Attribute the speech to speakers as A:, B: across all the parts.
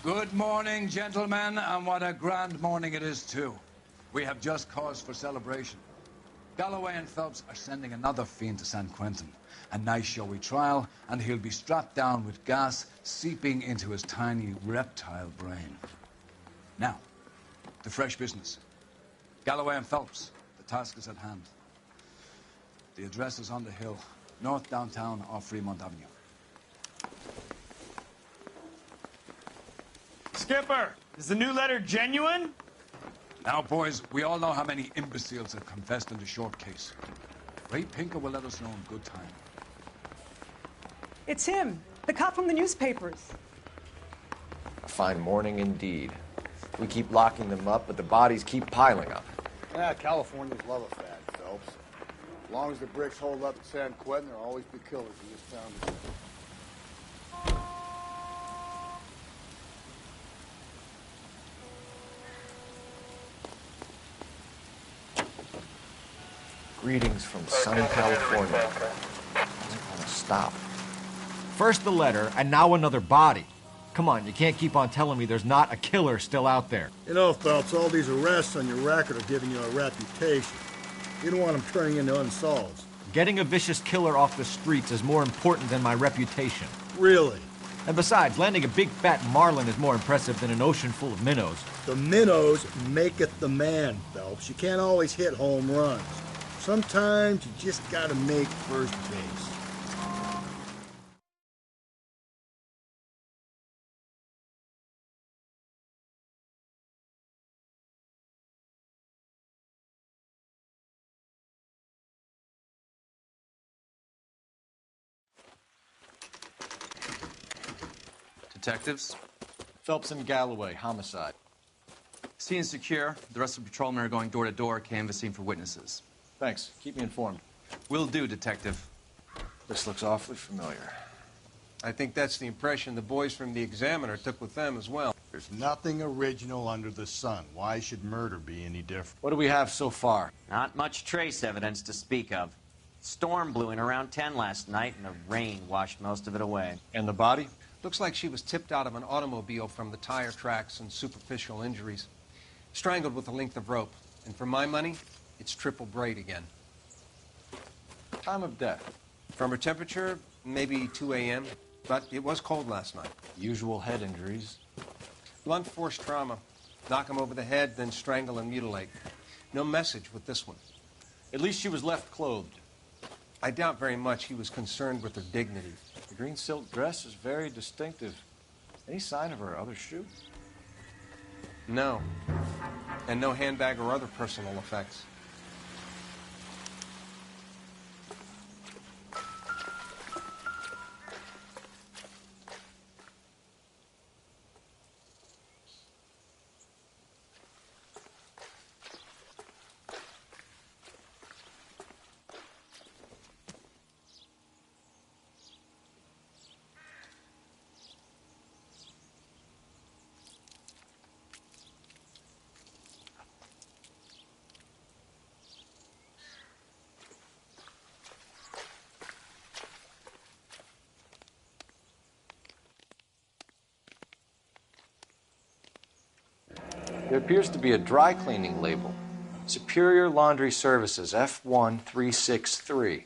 A: Good morning, gentlemen, and what a grand morning it is, too. We have just cause for celebration. Galloway and Phelps are sending another fiend to San Quentin. A nice showy trial, and he'll be strapped down with gas seeping into his tiny reptile brain. Now, to fresh business. Galloway and Phelps, the task is at hand. The address is on the hill, north downtown off Fremont Avenue.
B: Skipper, is the new letter genuine?
A: Now, boys, we all know how many imbeciles have confessed in the short case. Ray Pinker will let us know in good time.
C: It's him, the cop from the newspapers.
D: A fine morning indeed. We keep locking them up, but the bodies keep piling up.
E: Yeah, Californians love a fad, Phelps. As long as the bricks hold up at San Quentin, there'll always be killers in this town.
D: Greetings from sunny California. Doesn't want to stop.
F: First the letter, and now another body. Come on, you can't keep on telling me there's not a killer still out there.
E: You know, Phelps, all these arrests on your record are giving you a reputation. You don't want them turning into unsolved.
F: Getting a vicious killer off the streets is more important than my reputation.
E: Really?
F: And besides, landing a big fat marlin is more impressive than an ocean full of minnows.
E: The minnows maketh the man, Phelps. You can't always hit home runs. Sometimes you just gotta make first base.
G: Detectives?
D: Phelps and Galloway, homicide.
G: Scene is secure. The rest of the patrolmen are going door to door, canvassing for witnesses.
D: Thanks. Keep me informed.
G: Will do, Detective.
D: This looks awfully familiar.
H: I think that's the impression the boys from the Examiner took with them as well.
E: There's nothing original under the sun. Why should murder be any different?
D: What do we have so far?
I: Not much trace evidence to speak of. Storm blew in around 10 last night, and the rain washed most of it away.
D: And the body?
H: Looks like she was tipped out of an automobile from the tire tracks and superficial injuries. Strangled with a length of rope. And for my money, it's triple braid again.
D: Time of death?
H: From her temperature, maybe 2 a.m., but it was cold last night.
D: Usual head injuries.
H: Blunt force trauma. Knock him over the head, then strangle and mutilate. No message with this one.
D: At least she was left clothed.
H: I doubt very much he was concerned with her dignity.
D: The green silk dress is very distinctive. Any sign of her other shoe?
H: No. And no handbag or other personal effects.
D: There appears to be a dry cleaning label. Superior Laundry Services, F1363.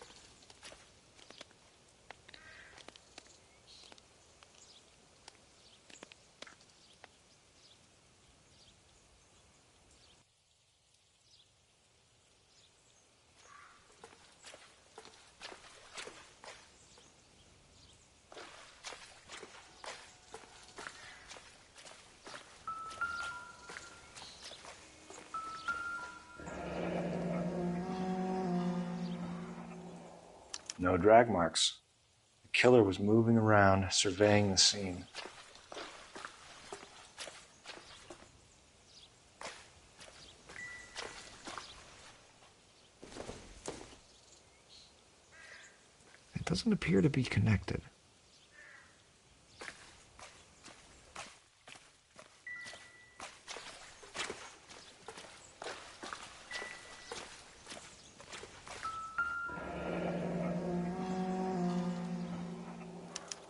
D: No drag marks. The killer was moving around, surveying the scene.
F: It doesn't appear to be connected.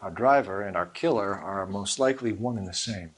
D: Our driver and our killer are most likely one and the same.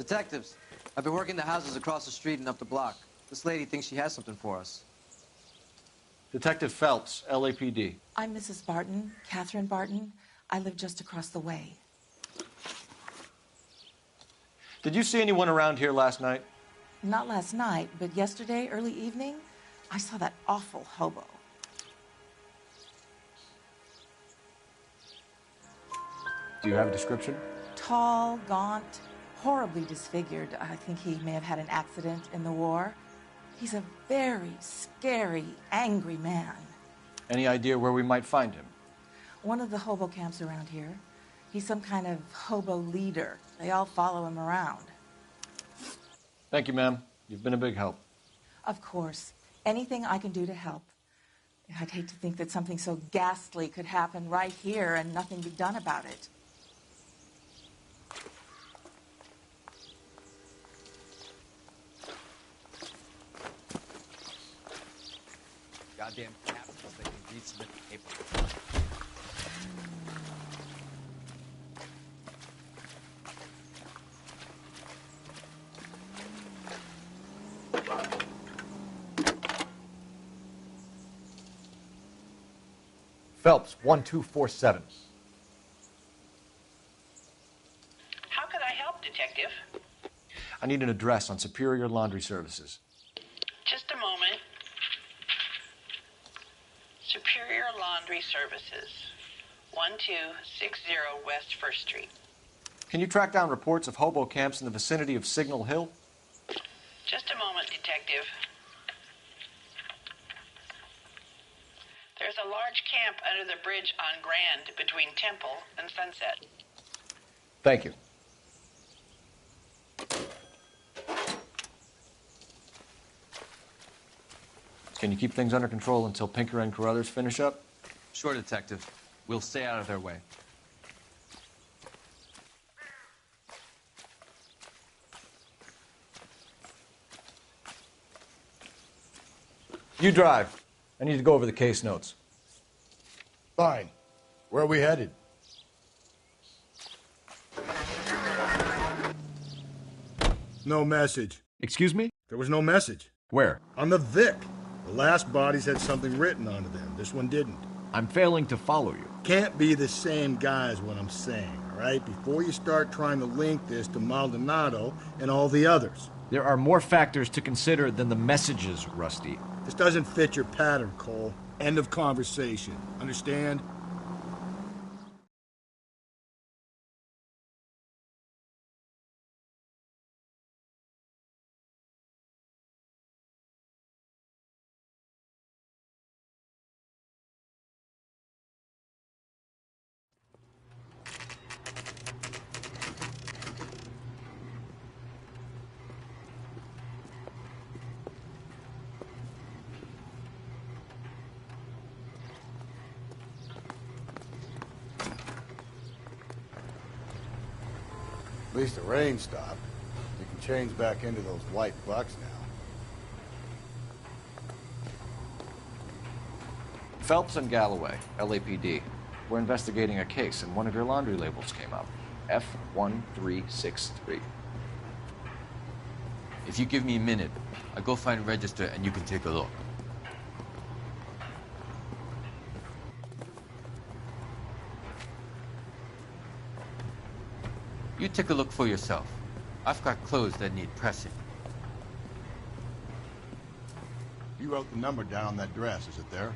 J: Detectives, I've been working the houses across the street and up the block. This lady thinks she has something for us.
D: Detective Phelps, LAPD.
K: I'm Mrs. Barton, Catherine Barton. I live just across the way.
D: Did you see anyone around here last night?
K: Not last night, but yesterday, early evening, I saw that awful hobo.
D: Do you have a description?
K: Tall, gaunt, horribly disfigured. I think he may have had an accident in the war. He's a very scary, angry man.
D: Any idea where we might find him?
K: One of the hobo camps around here. He's some kind of hobo leader. They all follow him around.
D: Thank you, ma'am. You've been a big help.
K: Of course. Anything I can do to help. I'd hate to think that something so ghastly could happen right here and nothing be done about it.
A: Goddamn captains, they can resubmit the paper.
F: Phelps, 1247.
L: How could I help, Detective?
D: I need an address on Superior Laundry Services.
L: Just a moment. Superior Laundry Services, 1260 West 1st Street.
D: Can you track down reports of hobo camps in the vicinity of Signal Hill?
L: Just a moment, Detective. There's a large camp under the bridge on Grand between Temple and Sunset.
D: Thank you. Can you keep things under control until Pinker and Carruthers finish up?
G: Sure, Detective. We'll stay out of their way.
D: You drive. I need to go over the case notes.
E: Fine. Where are we headed? No message.
F: Excuse me?
E: There was no message.
F: Where?
E: On the Vic. The last bodies had something written onto them. This one didn't.
F: I'm failing to follow you.
E: Can't be the same guy is what I'm saying, all right? Before you start trying to link this to Maldonado and all the others.
F: There are more factors to consider than the messages, Rusty.
E: This doesn't fit your pattern, Cole. End of conversation. Understand?
M: At least the rain stopped. You can change back into those white bucks now.
D: Phelps and Galloway, LAPD. We're investigating a case, and one of your laundry labels came up. F1363.
G: If you give me a minute, I'll go find a register and you can take a look. You take a look for yourself. I've got clothes that need pressing.
M: You wrote the number down on that dress, is it there?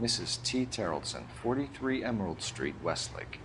D: Mrs. T. Terrellson, 43 Emerald Street, Westlake.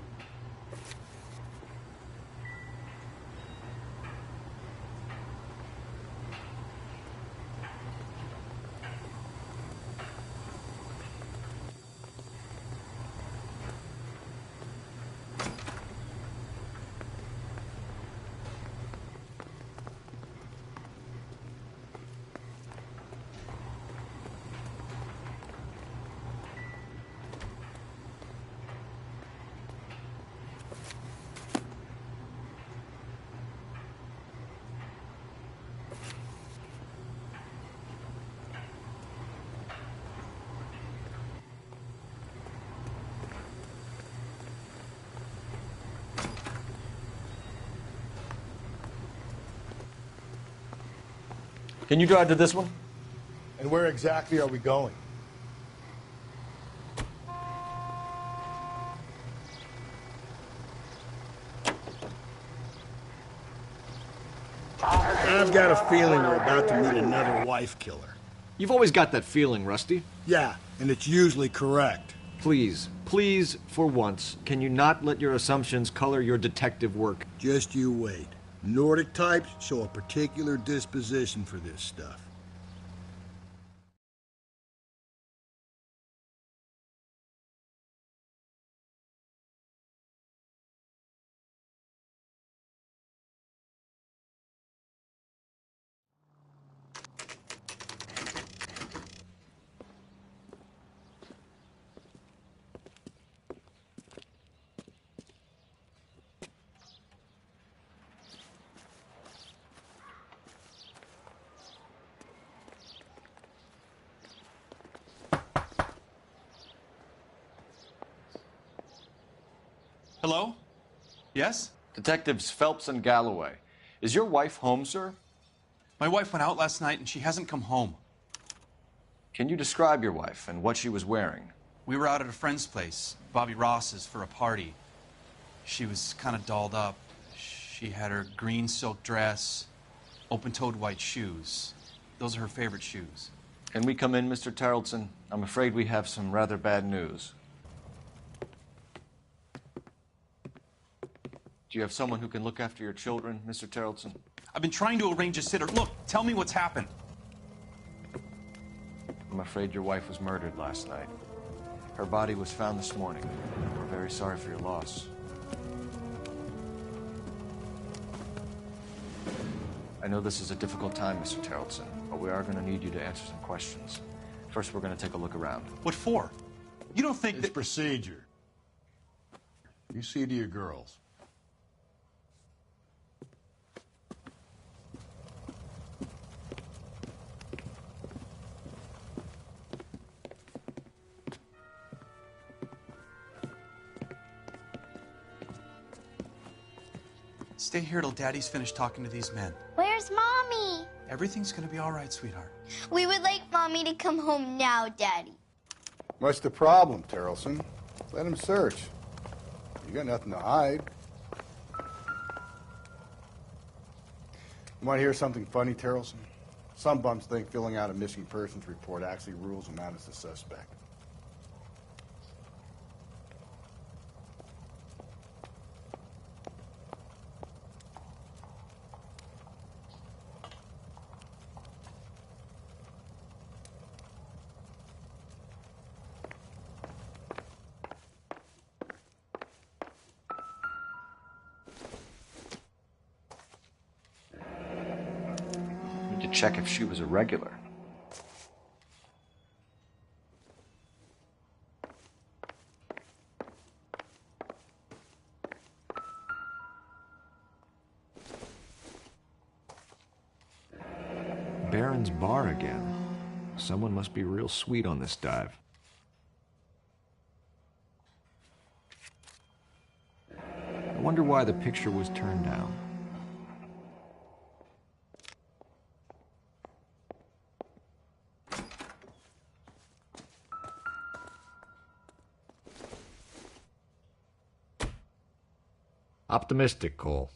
D: Can you drive to this one?
M: And where exactly are we going?
E: I've got a feeling we're about to meet another wife killer.
F: You've always got that feeling, Rusty.
E: Yeah, and it's usually correct.
F: Please, please, for once, can you not let your assumptions color your detective work?
E: Just you wait. Nordic types show a particular disposition for this stuff.
G: Hello? Yes?
D: Detectives Phelps and Galloway. Is your wife home, sir?
G: My wife went out last night and she hasn't come home.
D: Can you describe your wife and what she was wearing?
G: We were out at a friend's place, Bobby Ross's, for a party. She was kind of dolled up. She had her green silk dress, open-toed white shoes. Those are her favorite shoes.
D: Can we come in, Mr. Tarleton? I'm afraid we have some rather bad news. Do you have someone who can look after your children, Mr. Tarleton?
G: I've been trying to arrange a sitter. Look, tell me what's happened.
D: I'm afraid your wife was murdered last night. Her body was found this morning. We're very sorry for your loss. I know this is a difficult time, Mr. Tarleton, but we are going to need you to answer some questions. First, we're going to take a look around.
G: What for? You don't think
M: It's
G: that...
M: procedure. You see to your girls.
G: Stay here till Daddy's finished talking to these men.
N: Where's Mommy?
G: Everything's gonna be all right, sweetheart.
N: We would like Mommy to come home now, Daddy.
M: What's the problem, Tarleton? Let him search. You got nothing to hide. You want to hear something funny, Tarleton? Some bums think filling out a missing persons report actually rules them out as a suspect.
D: To check if she was a regular.
F: Baron's bar again. Someone must be real sweet on this dive. I wonder why the picture was turned down. Optimistic, Cole.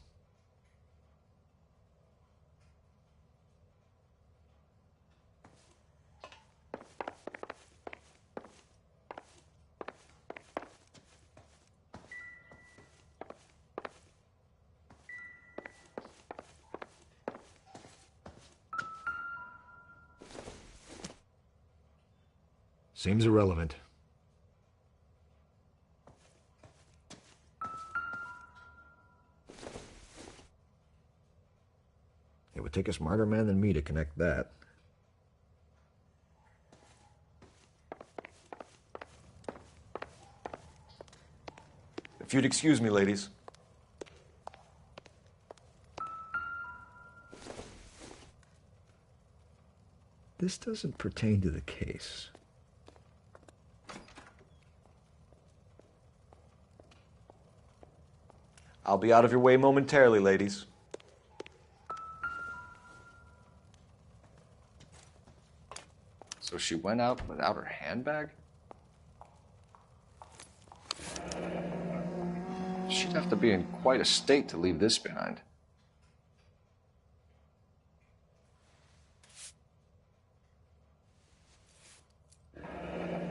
F: Seems irrelevant. It would take a smarter man than me to connect that.
D: If you'd excuse me, ladies.
F: This doesn't pertain to the case.
D: I'll be out of your way momentarily, ladies. So she went out without her handbag? She'd have to be in quite a state to leave this behind.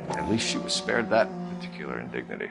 D: At least she was spared that particular indignity.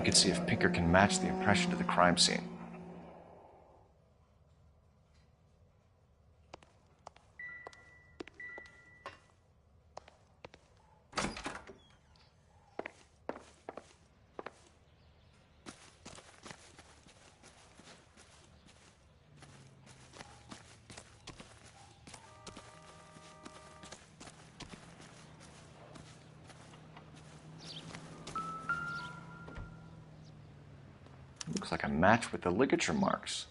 D: We can see if Pinker can match the impression to the crime scene. Looks like a match with the ligature marks.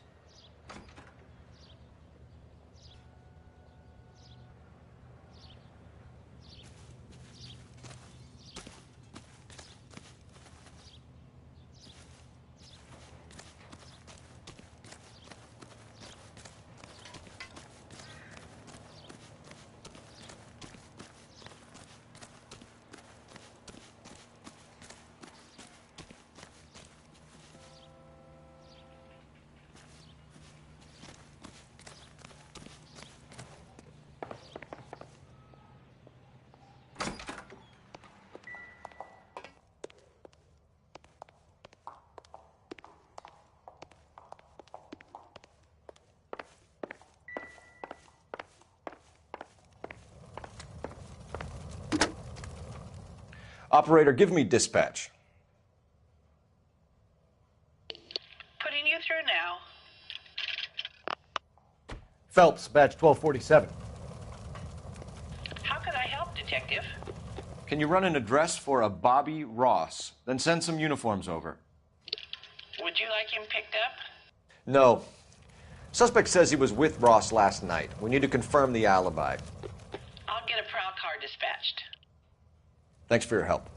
D: Operator, give me dispatch.
L: Putting you through now.
F: Phelps, badge 1247.
L: How can I help, Detective?
D: Can you run an address for a Bobby Ross? Then send some uniforms over.
L: Would you like him picked up?
D: No. Suspect says he was with Ross last night. We need to confirm the alibi.
L: I'll get a prowl car dispatched.
D: Thanks for your help.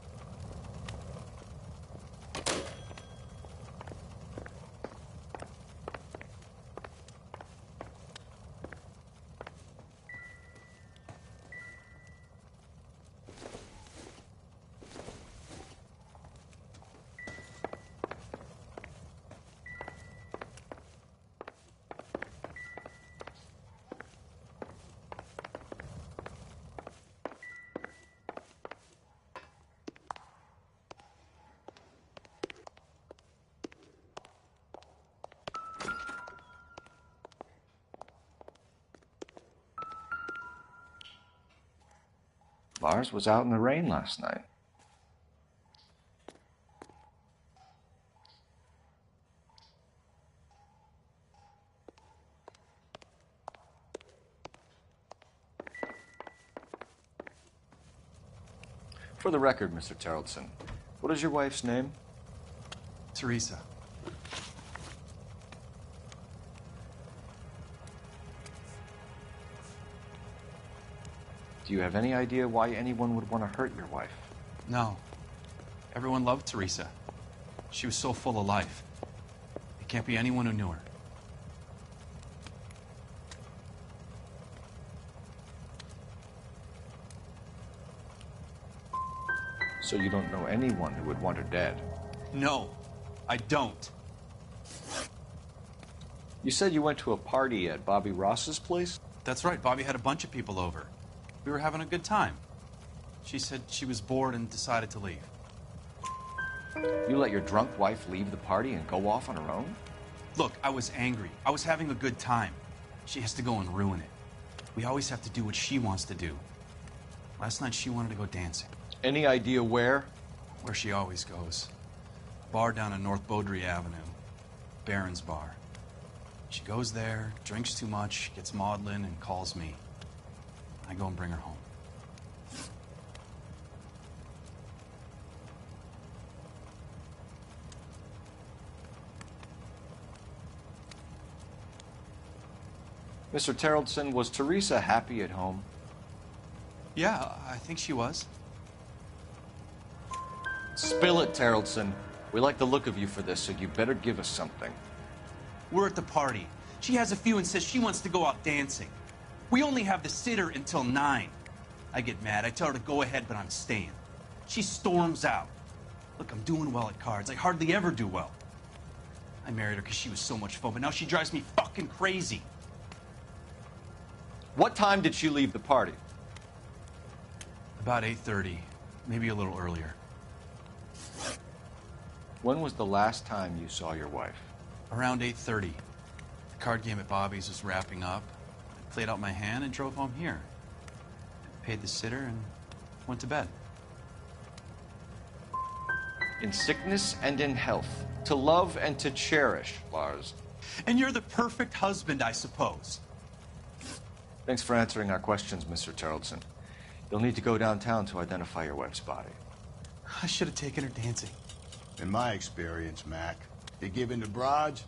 D: Lars was out in the rain last night. For the record, Mr. Terrelson, what is your wife's name?
G: Teresa.
D: Do you have any idea why anyone would want to hurt your wife?
G: No. Everyone loved Teresa. She was so full of life. It can't be anyone who knew her.
D: So you don't know anyone who would want her dead?
G: No, I don't.
D: You said you went to a party at Bobby Ross's place?
G: That's right. Bobby had a bunch of people over. We were having a good time. She said she was bored and decided to leave.
D: You let your drunk wife leave the party and go off on her own?
G: Look, I was angry. I was having a good time. She has to go and ruin it. We always have to do what she wants to do. Last night she wanted to go dancing.
D: Any idea where?
G: Where she always goes. Bar down on North Beaudry Avenue. Baron's Bar. She goes there, drinks too much, gets maudlin, and calls me. I go and bring her home.
D: Mr. Terrellson, was Teresa happy at home?
G: Yeah, I think she was.
D: Spill it, Terrellson. We like the look of you for this, so you better give us something.
G: We're at the party. She has a few and says she wants to go out dancing. We only have the sitter until 9. I get mad. I tell her to go ahead, but I'm staying. She storms out. Look, I'm doing well at cards. I hardly ever do well. I married her because she was so much fun, but now she drives me fucking crazy.
D: What time did she leave the party?
G: About 8:30, maybe a little earlier.
D: When was the last time you saw your wife?
G: Around 8:30. The card game at Bobby's was wrapping up. I played out my hand and drove home here. I paid the sitter and went to bed.
D: In sickness and in health, to love and to cherish, Lars.
G: And you're the perfect husband, I suppose.
D: Thanks for answering our questions, Mr. Terrellson. You'll need to go downtown to identify your wife's body.
G: I should have taken her dancing.
M: In my experience, Mac, you give in to broads,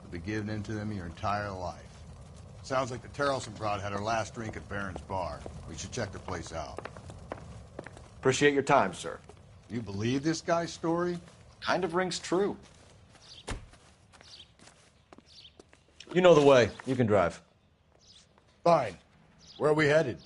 M: you'll be giving in to them your entire life. Sounds like the Terrellson broad had her last drink at Baron's Bar. We should check the place out.
D: Appreciate your time, sir.
M: You believe this guy's story?
D: Kind of rings true. You know the way. You can drive.
M: Fine. Where are we headed?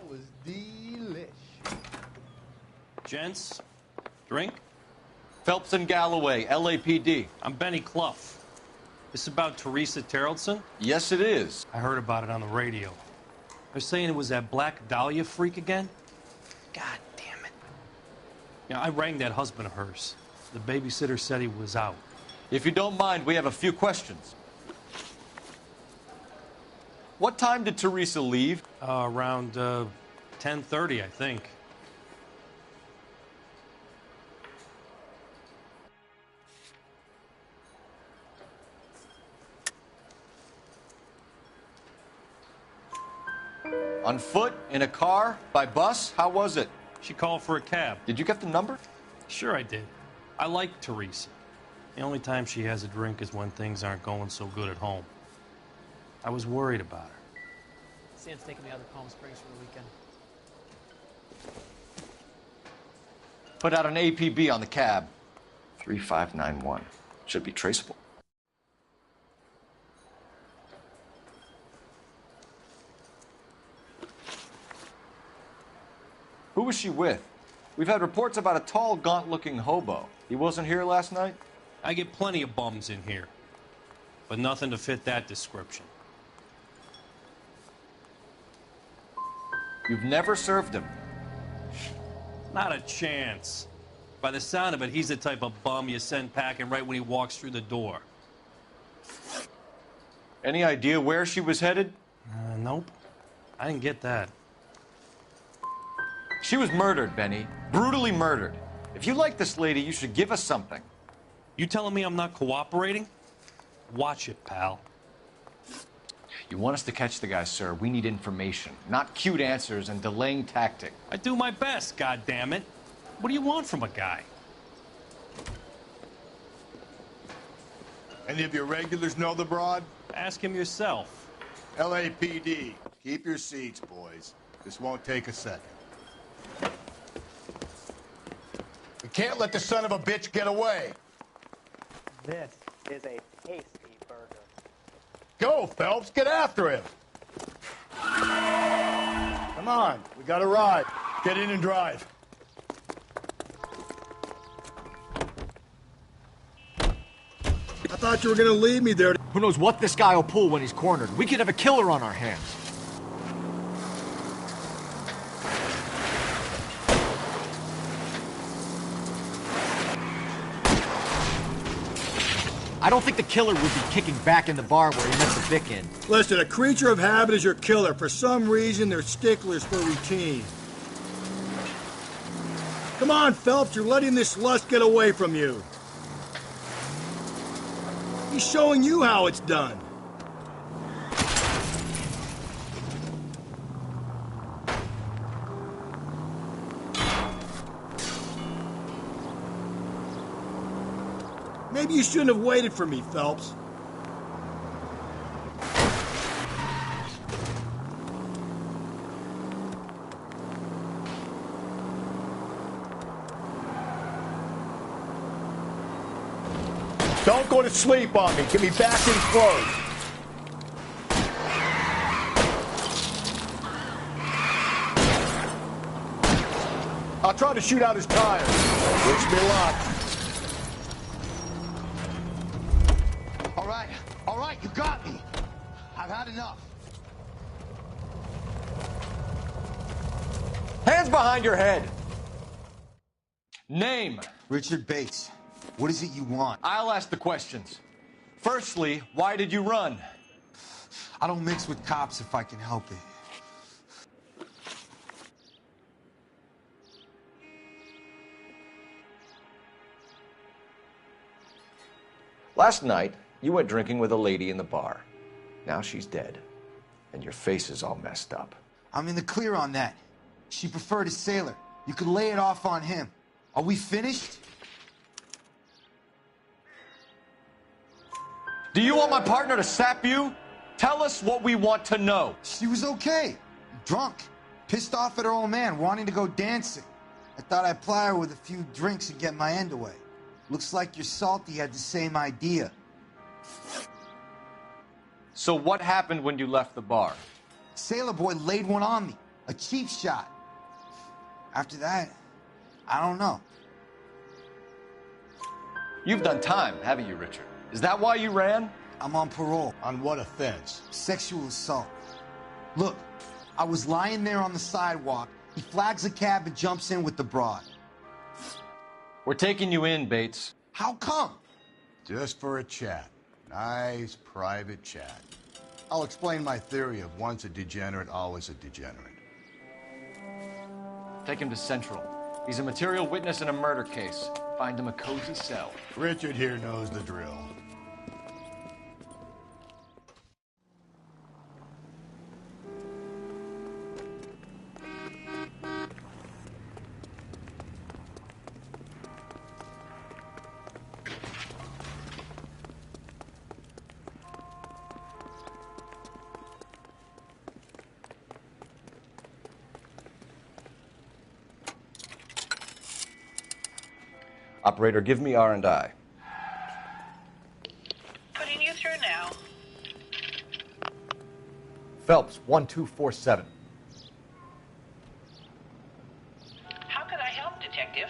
M: Was delish.
B: Gents, drink?
D: Phelps and Galloway, LAPD.
B: I'm Benny Clough. This about Teresa Terrellson?
D: Yes, it is.
B: I heard about it on the radio. They're saying it was that Black Dahlia freak again? God damn it. Yeah, I rang that husband of hers. The babysitter said he was out.
D: If you don't mind, we have a few questions. What time did Teresa leave?
B: Around 10:30, I think.
D: On foot? In a car? By bus? How was it?
B: She called for a cab.
D: Did you get the number?
B: Sure I did. I like Teresa. The only time she has a drink is when things aren't going so good at home. I was worried about her.
O: Sam's taking me out to Palm Springs for the weekend.
D: Put out an APB on the cab. 3591. Should be traceable. Who was she with? We've had reports about a tall, gaunt-looking hobo. He wasn't here last night?
B: I get plenty of bums in here, but nothing to fit that description.
D: You've never served him?
B: Not a chance. By the sound of it, he's the type of bum you send packing right when he walks through the door.
D: Any idea where she was headed?
B: Nope. I didn't get that.
D: She was murdered, Benny. Brutally murdered. If you like this lady, you should give us something.
B: You telling me I'm not cooperating? Watch it, pal.
D: You want us to catch the guy, sir. We need information, not cute answers and delaying tactic.
B: I do my best, goddammit. What do you want from a guy?
M: Any of your regulars know the broad?
B: Ask him yourself.
M: LAPD. Keep your seats, boys. This won't take a second. We can't let the son of a bitch get away.
O: This is a tasty burger.
M: Go, Phelps. Get after him. Come on, we got a ride. Get in and drive.
E: I thought you were gonna leave me there.
F: Who knows what this guy will pull when he's cornered? We could have a killer on our hands. I don't think the killer would be kicking back in the bar where he met the Vic in.
E: Listen, a creature of habit is your killer. For some reason, they're sticklers for routine. Come on, Phelps, you're letting this lust get away from you. He's showing you how it's done. Maybe you shouldn't have waited for me, Phelps.
M: Don't go to sleep on me. Get me back in close. I'll try to shoot out his tires. Wish me luck. All right, you got me. I've had enough.
D: Hands behind your head. Name.
P: Richard Bates. What is it you want?
D: I'll ask the questions. Firstly, why did you run?
P: I don't mix with cops if I can help it.
D: Last night, you went drinking with a lady in the bar. Now she's dead, and your face is all messed up.
P: I'm in the clear on that. She preferred a sailor. You could lay it off on him. Are we finished?
D: Do you want my partner to sap you? Tell us what we want to know.
P: She was okay. Drunk. Pissed off at her old man, wanting to go dancing. I thought I'd ply her with a few drinks and get my end away. Looks like your Salty had the same idea.
D: So what happened when you left the bar?
P: Sailor boy laid one on me. A cheap shot. After that, I don't know.
D: You've done time, haven't you, Richard? Is that why you ran?
P: I'm on parole.
M: On what offense?
P: Sexual assault. Look, I was lying there on the sidewalk. He flags a cab and jumps in with the broad.
D: We're taking you in, Bates.
P: How come?
M: Just for a chat. Nice, private chat. I'll explain my theory of once a degenerate, always a degenerate.
F: Take him to Central. He's a material witness in a murder case. Find him a cozy cell.
M: Richard here knows the drill.
D: Operator, give me R&I.
L: Putting you through now.
F: Phelps, 1247.
L: How could I help, Detective?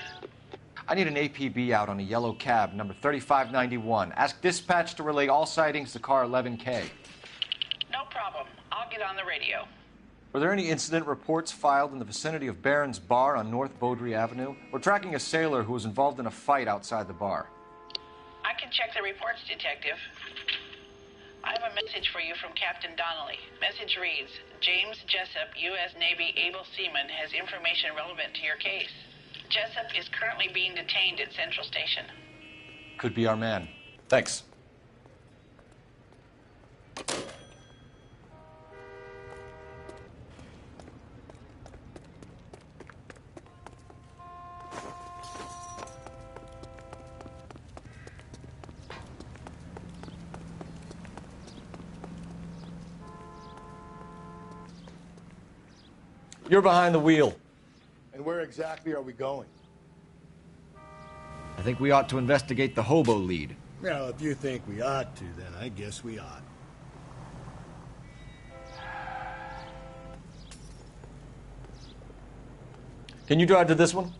F: I need an APB out on a yellow cab, number 3591. Ask dispatch to relay all sightings to car 11K.
L: No problem. I'll get on the radio.
F: Were there any incident reports filed in the vicinity of Barron's Bar on North Beaudry Avenue? We're tracking a sailor who was involved in a fight outside the bar.
L: I can check the reports, Detective. I have a message for you from Captain Donnelly. Message reads, James Jessup, U.S. Navy able seaman, has information relevant to your case. Jessup is currently being detained at Central Station.
F: Could be our man.
D: Thanks. You're behind the wheel.
M: And where exactly are we going?
F: I think we ought to investigate the hobo lead.
E: Well, if you think we ought to, then I guess we ought.
F: Can you drive to this one?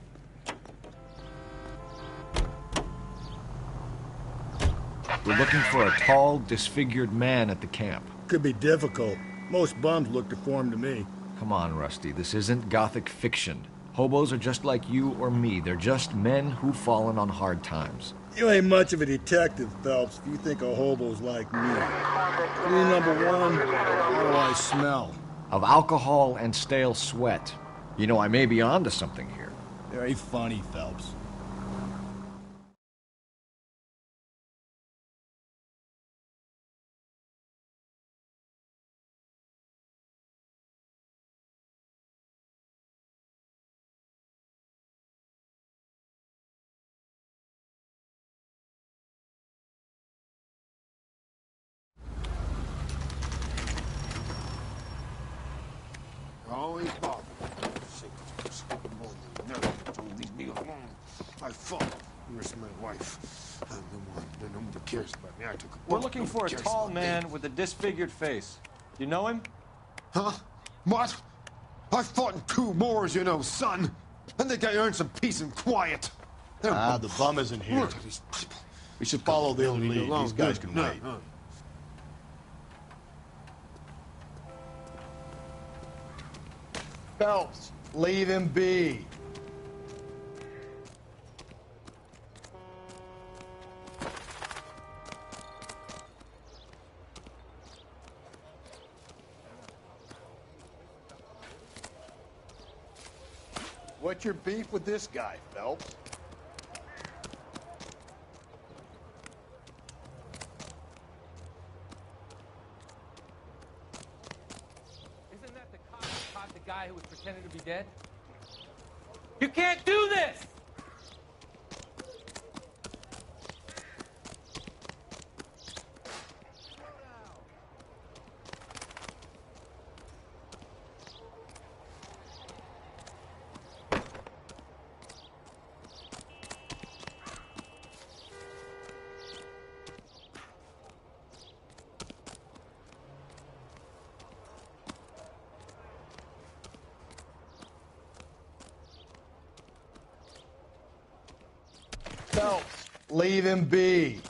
F: We're looking for a tall, disfigured man at the camp.
E: Could be difficult. Most bums look deformed to me.
F: Come on, Rusty. This isn't gothic fiction. Hobos are just like you or me. They're just men who've fallen on hard times.
E: You ain't much of a detective, Phelps, if you think a hobo's like me. Clue number one, how do I smell?
F: Of alcohol and stale sweat. You know, I may be onto something here.
E: Very funny, Phelps.
Q: Always bother. Leave me alone. My fault. Where's my wife? I'm the one. Nobody cares about me. I took a
F: We're looking for a tall man with a disfigured face. You know him?
Q: Huh? What? I fought in 2 wars, you know, son. I think I earned some peace and quiet.
M: The bum isn't here. We should follow the other lead. These guys can wait.
E: Phelps, leave him be.
M: What's your beef with this guy, Phelps?
R: Isn't that the cop who caught the guy who was pretending to be dead? You can't do this!
E: Phelps, leave him be.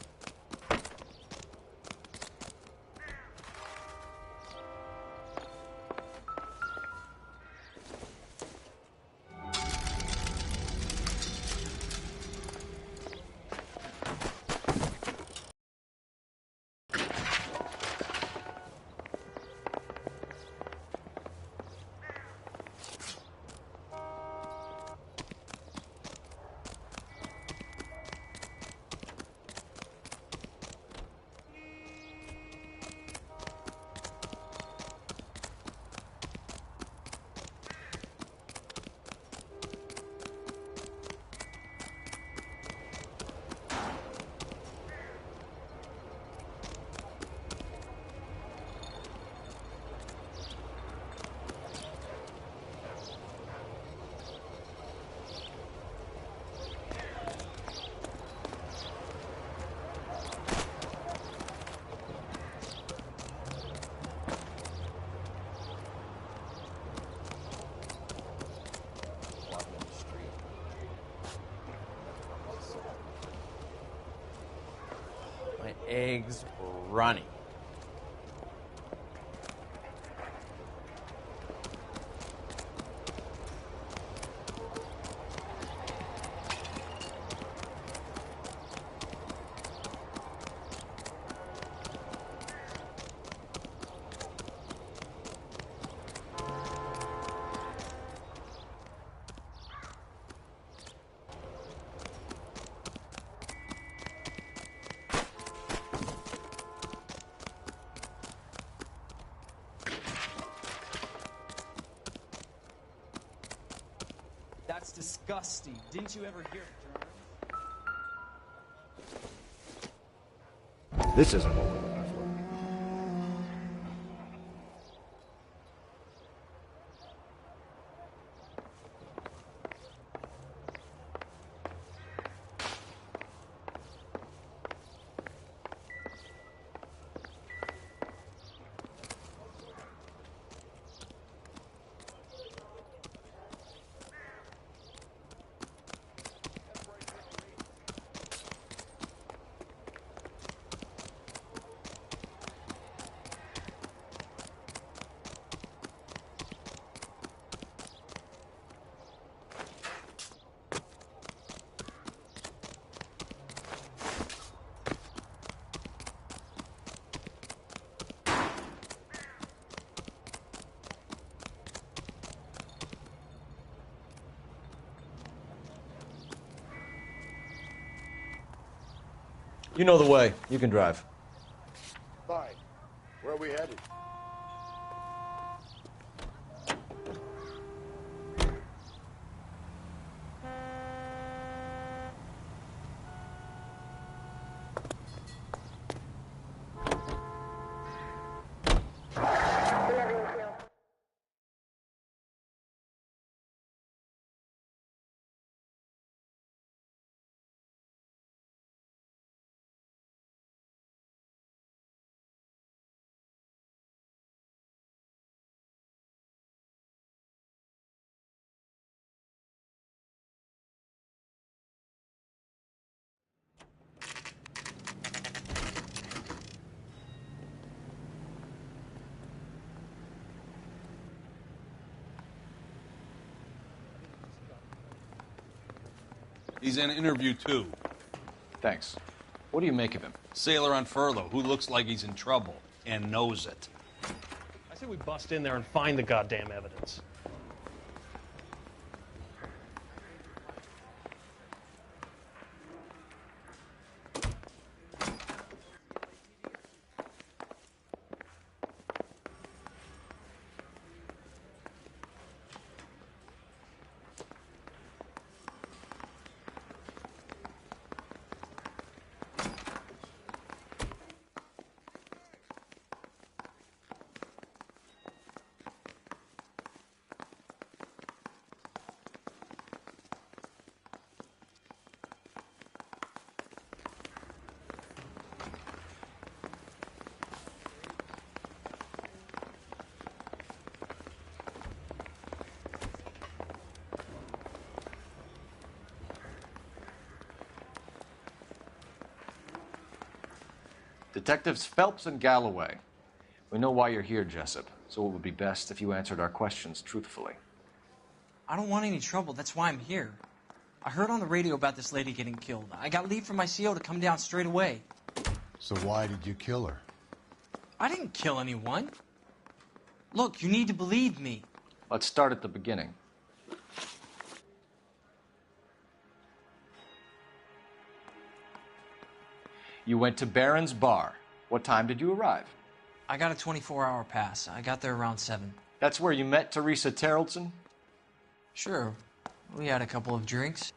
I: My eggs running.
O: That's disgusting. Didn't you ever hear germs?
F: This isn't what we're looking for. You know the way. You can drive.
M: Fine. Where are we headed?
S: He's in interview 2.
F: Thanks. What do you make of him?
S: Sailor on furlough who looks like he's in trouble and knows it.
B: I say we bust in there and find the goddamn evidence.
F: Detectives Phelps and Galloway. We know why you're here, Jessup, so it would be best if you answered our questions truthfully.
J: I don't want any trouble. That's why I'm here. I heard on the radio about this lady getting killed. I got leave from my CO to come down straight away.
M: So why did you kill her?
J: I didn't kill anyone. Look, you need to believe me.
F: Let's start at the beginning. You went to Barron's Bar. What time did you arrive?
J: I got a 24-hour pass. I got there around 7.
F: That's where you met Teresa Terrelson?
J: Sure. We had a couple of drinks.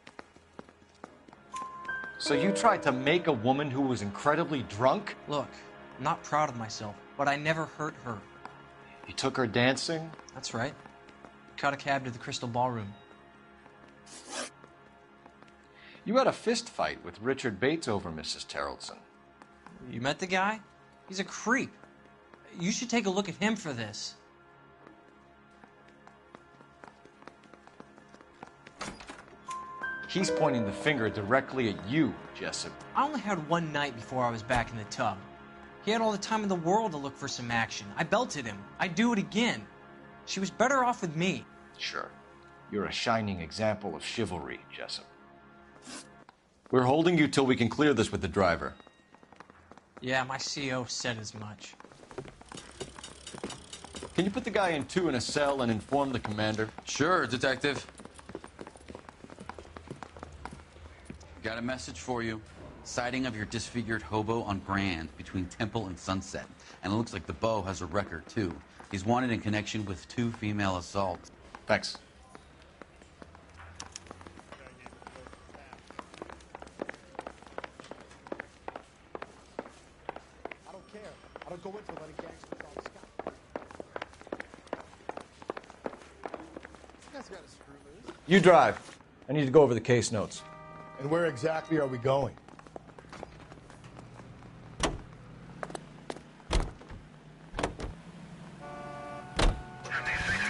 F: So you tried to make a woman who was incredibly drunk?
J: Look, I'm not proud of myself, but I never hurt her.
F: You took her dancing?
J: That's right. Caught a cab to the Crystal Ballroom.
F: You had a fist fight with Richard Bates over Mrs. Terrelson.
J: You met the guy? He's a creep. You should take a look at him for this.
F: He's pointing the finger directly at you, Jessup.
J: I only had one night before I was back in the tub. He had all the time in the world to look for some action. I belted him. I'd do it again. She was better off with me.
F: Sure. You're a shining example of chivalry, Jessup. We're holding you till we can clear this with the driver.
J: Yeah, my CO said as much.
F: Can you put the guy in 2 in a cell and inform the commander?
G: Sure, Detective. Got a message for you. Sighting of your disfigured hobo on Grand between Temple and Sunset. And it looks like the Beau has a record, too. He's wanted in connection with 2 female assaults.
F: Thanks.
E: I don't care. I don't go in for letting gangsters off scot. This guy's got a screw loose.
F: You drive. I need to go over the case notes.
M: And where exactly are we going?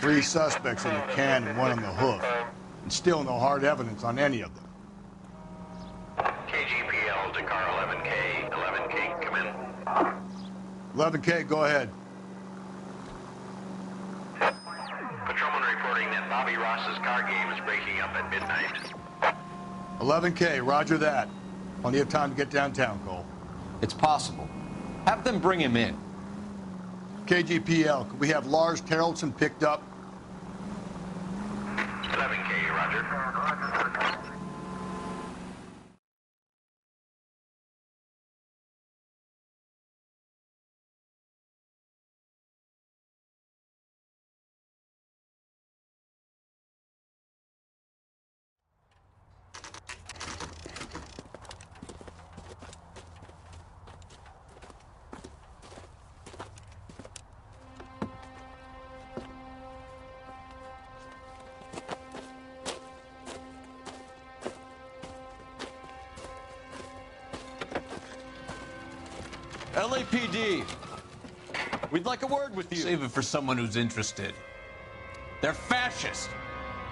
M: Three suspects in the can and one on the hook. And still no hard evidence on any of them.
T: KGPL to car 11K. 11K, come in.
M: 11K, go ahead.
T: Patrolman reporting that Bobby Ross's car game is breaking up at midnight.
M: 11K, roger that. Plenty of time to get downtown, Cole.
F: It's possible. Have them bring him in.
M: KGPL, could we have Lars Terrelson picked up?
T: 11K, roger.
F: LAPD. We'd like a word with you.
S: Save it for someone who's interested. They're fascists.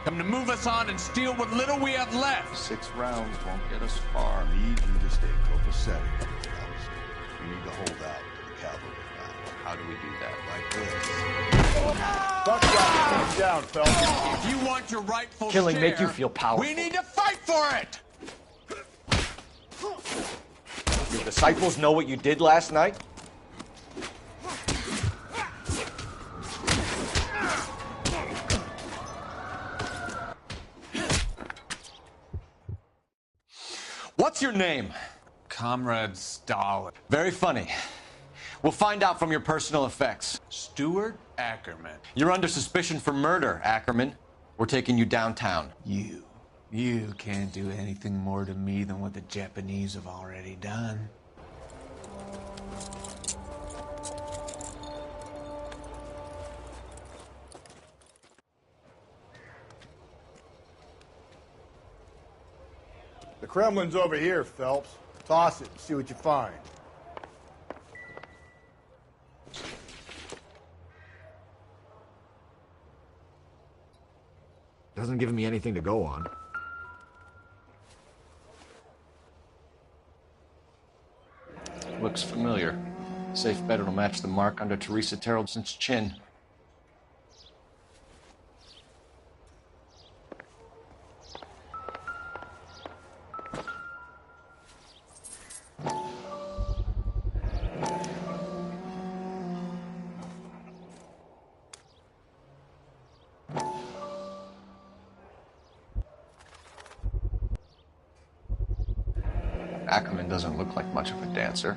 S: Come to move us on and steal what little we have left.
F: 6 rounds won't get us far.
M: I need you to stay copacetic, Phelps. You need to hold out to the cavalry battle.
F: How do we do that?
M: Like this. Buckshot, keep down, Phelps.
S: If you want your rightful
D: Killing
S: share,
D: make you feel powerful.
S: we need to fight for it!
D: Your disciples know what you did last night? What's your name?
S: Comrade Stalin.
D: Very funny. We'll find out from your personal effects.
S: Stuart Ackerman.
D: You're under suspicion for murder, Ackerman. We're taking you downtown.
S: You can't do anything more to me than what the Japanese have already done.
M: The Kremlin's over here, Phelps. Toss it and see what you find.
D: Doesn't give me anything to go on.
F: Looks familiar. Safe bet it'll match the mark under Teresa Terrelson's chin. Ackerman doesn't look like much of a dancer.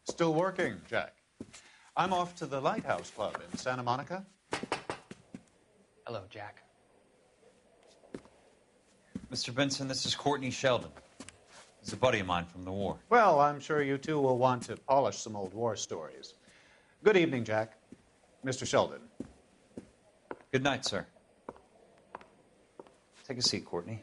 U: Still working, Jack. I'm off to the Lighthouse Club in Santa Monica.
O: Hello, Jack.
V: Mr. Benson, this is Courtney Sheldon. He's a buddy of mine from the war.
U: Well, I'm sure you two will want to polish some old war stories. Good evening, Jack. Mr. Sheldon.
V: Good night, sir. Take a seat, Courtney.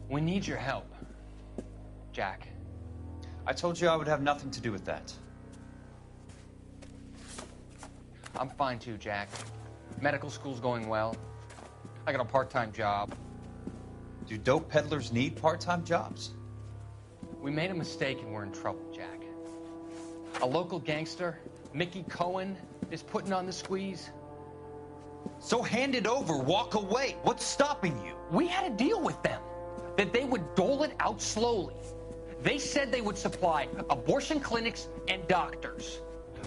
O: We need your help, Jack.
V: I told you I would have nothing to do with that.
O: I'm fine too, Jack. Medical school's going well. I got a part-time job.
V: Do dope peddlers need part-time jobs?
O: We made a mistake and we're in trouble, Jack. A local gangster, Mickey Cohen, is putting on the squeeze.
V: So hand it over, walk away. What's stopping you?
O: We had a deal with them that they would dole it out slowly. They said they would supply abortion clinics and doctors,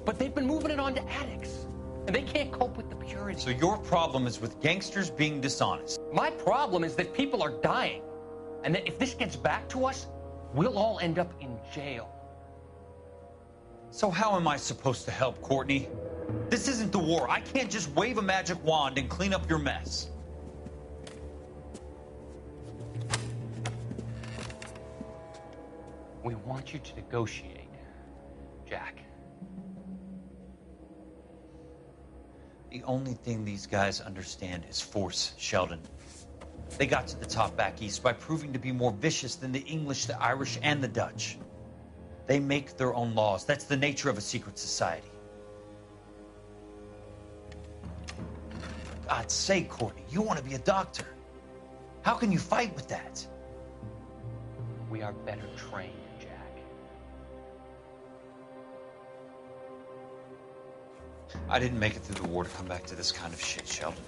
O: but they've been moving it on to addicts, and they can't cope with the purity.
V: So your problem is with gangsters being dishonest.
O: My problem is that people are dying, and that if this gets back to us, we'll all end up in jail.
V: So how am I supposed to help, Courtney? This isn't the war. I can't just wave a magic wand and clean up your mess.
O: We want you to negotiate, Jack.
V: The only thing these guys understand is force, Sheldon. They got to the top back east by proving to be more vicious than the English, the Irish, and the Dutch. They make their own laws. That's the nature of a secret society. For God's sake, Courtney, you want to be a doctor. How can you fight with that?
O: We are better trained, Jack.
V: I didn't make it through the war to come back to this kind of shit, Sheldon.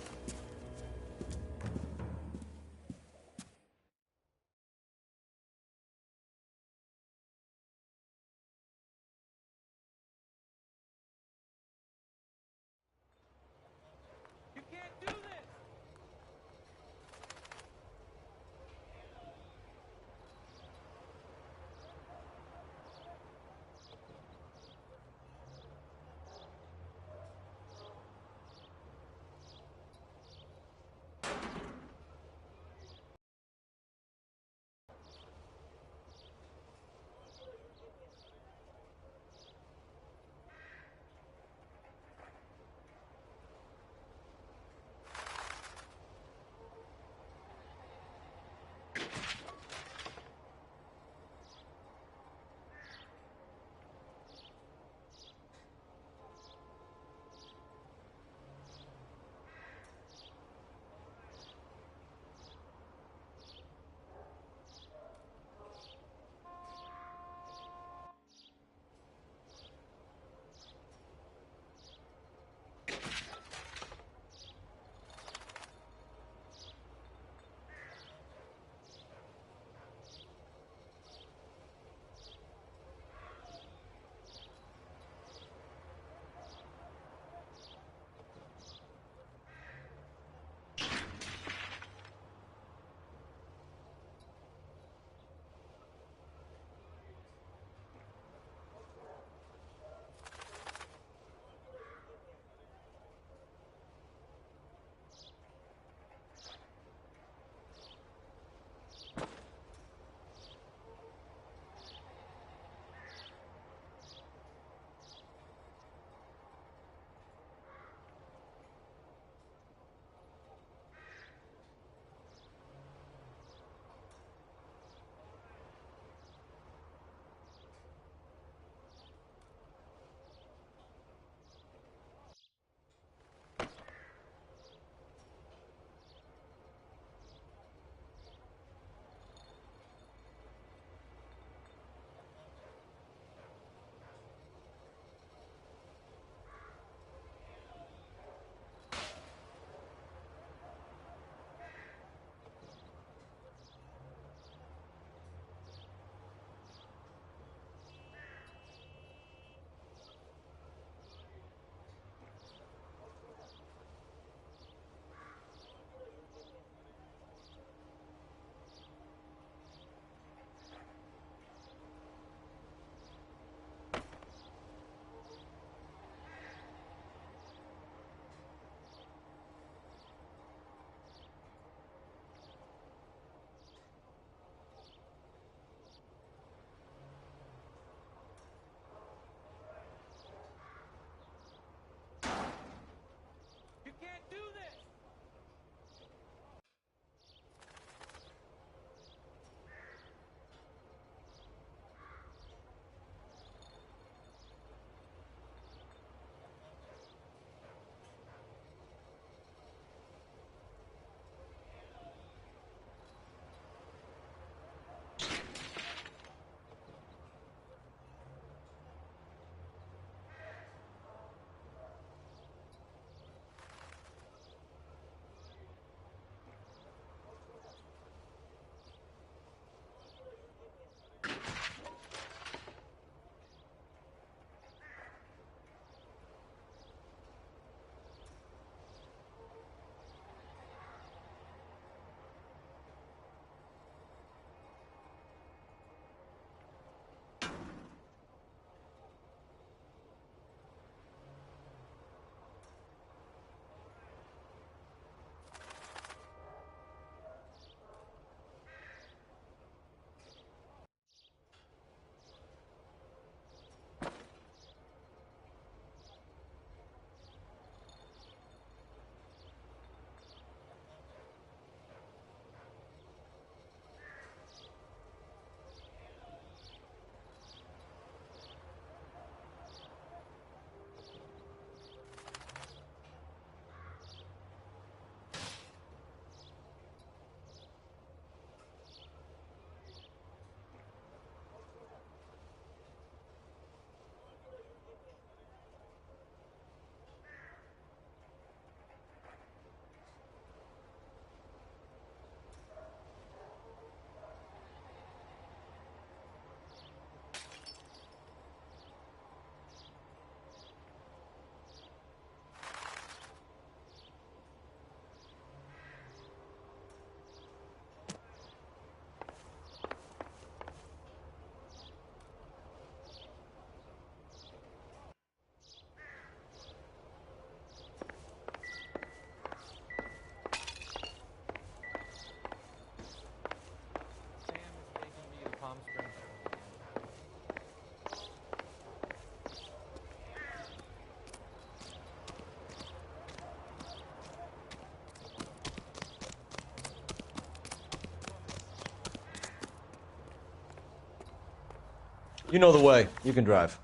D: You know the way. You can drive.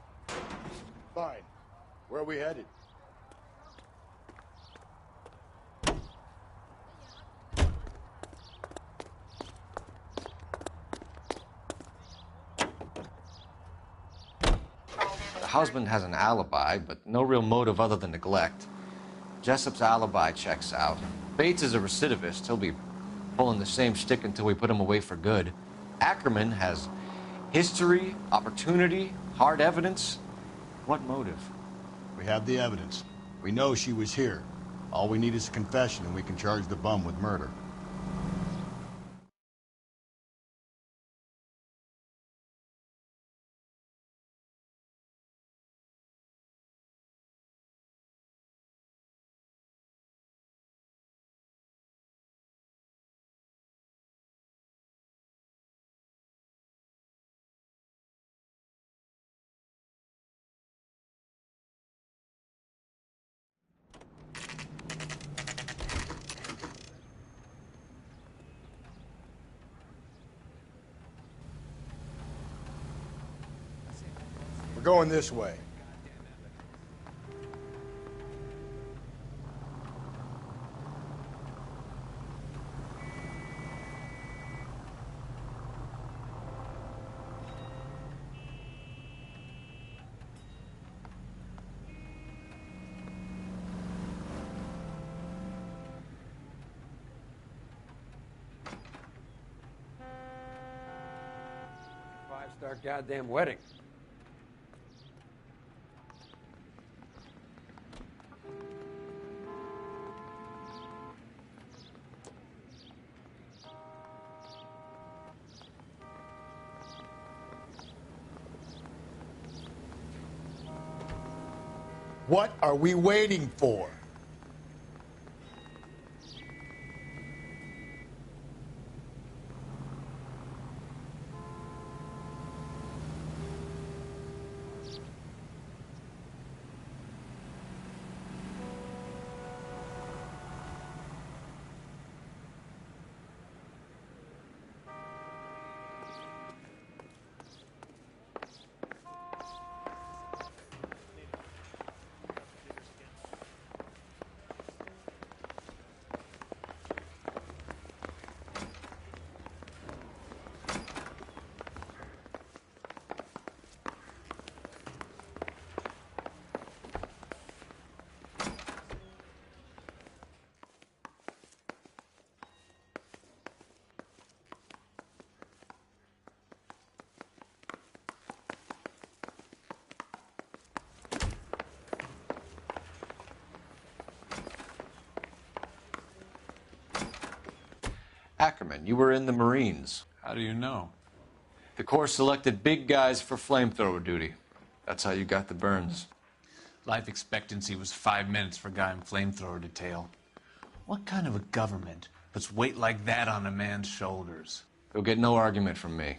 M: Fine. Where are we headed?
D: The husband has an alibi, but no real motive other than neglect. Jessup's alibi checks out. Bates is a recidivist. He'll be pulling the same stick until we put him away for good. Ackerman has history, opportunity, hard evidence. What motive?
M: We have the evidence. We know she was here. All we need is a confession, and we can charge the bum with murder. We're going this way.
R: Five-star goddamn wedding.
M: What are we waiting for?
D: Ackerman, you were in the Marines.
S: How do you know?
D: The Corps selected big guys for flamethrower duty. That's how you got the burns.
S: Life expectancy was 5 minutes for a guy in flamethrower detail. What kind of a government puts weight like that on a man's shoulders?
D: You'll get no argument from me.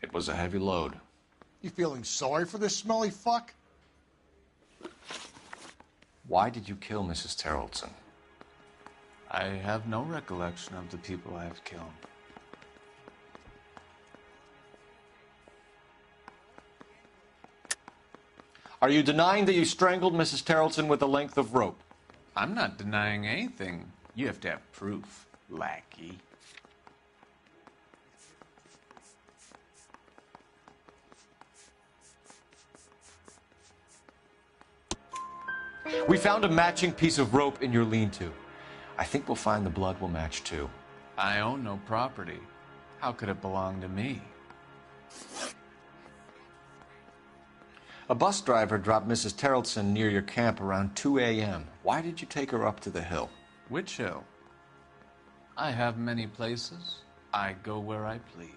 D: It was a heavy load.
M: You feeling sorry for this smelly fuck?
D: Why did you kill Mrs. Terrelson?
S: I have no recollection of the people I have killed.
D: Are you denying that you strangled Mrs. Terrelson with a length of rope?
S: I'm not denying anything. You have to have proof, lackey.
D: We found a matching piece of rope in your lean-to. I think we'll find the blood will match too.
S: I own no property. How could it belong to me?
D: A bus driver dropped Mrs. Terrelson near your camp around 2 a.m. Why did you take her up to the hill?
S: Which hill? I have many places. I go where I please.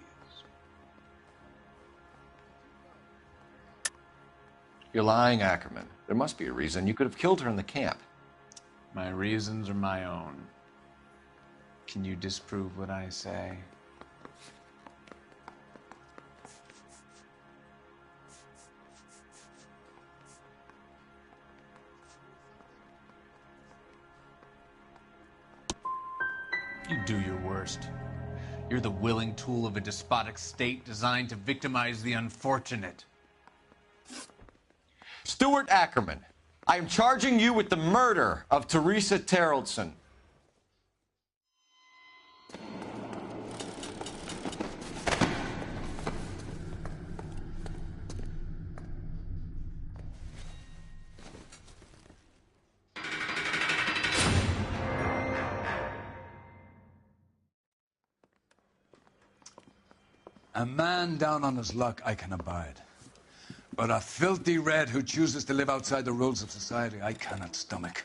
D: You're lying, Ackerman. There must be a reason. You could have killed her in the camp.
S: My reasons are my own. Can you disprove what I say? You do your worst. You're the willing tool of a despotic state designed to victimize the unfortunate.
F: Stuart Ackerman, I am charging you with the murder of Teresa Terrellson.
A: A man down on his luck I can abide. But a filthy red who chooses to live outside the rules of society, I cannot stomach.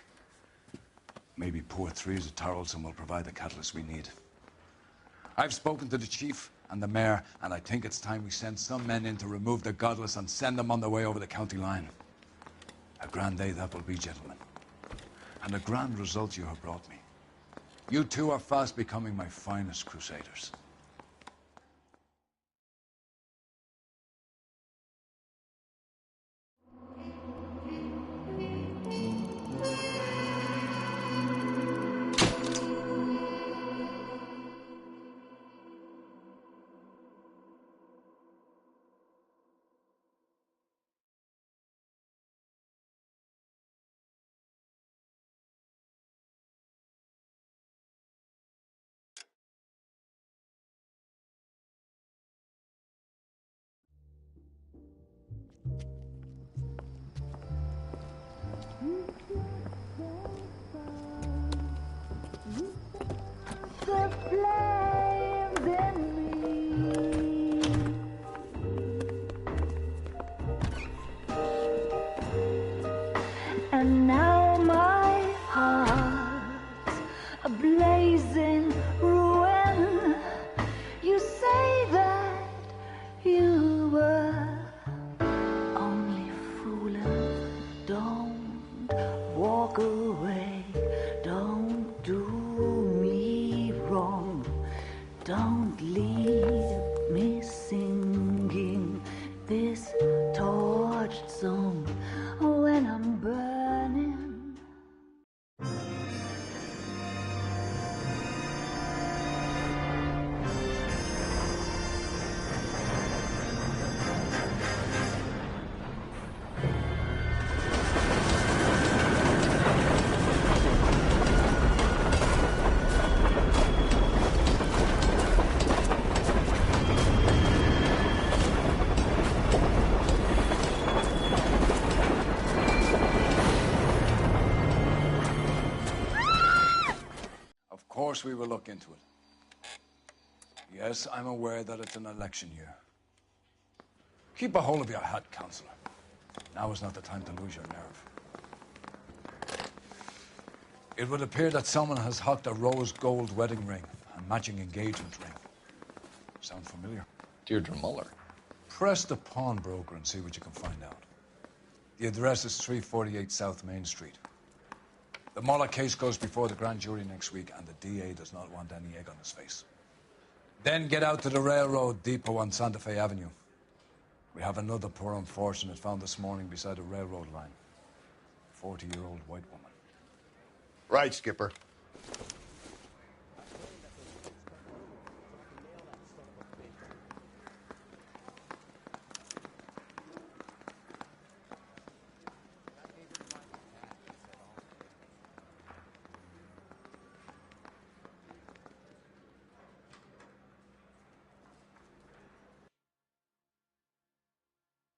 A: Maybe poor Teresa Terrellson will provide the catalyst we need. I've spoken to the chief and the mayor, and I think it's time we send some men in to remove the godless and send them on their way over the county line. A grand day that will be, gentlemen. And a grand result you have brought me. You two are fast becoming my finest crusaders.
C: The flames in me. And now my heart's a blazing ruin. You say that you were only fooling. Don't walk away. Don't do me wrong. Don't leave me singing this torched song when I'm burning.
A: Of course we will look into it. Yes, I'm aware that it's an election year. Keep a hold of your hat, Counselor. Now is not the time to lose your nerve. It would appear that someone has hocked a rose gold wedding ring and matching engagement ring. Sound familiar?
D: Deirdre Muller.
A: Press the pawnbroker and see what you can find out. The address is 348 South Main Street. The Muller case goes before the grand jury next week, and the DA does not want any egg on his face. Then get out to the railroad depot on Santa Fe Avenue. We have another poor unfortunate found this morning beside a railroad line. 40-year-old white woman.
M: Right, Skipper.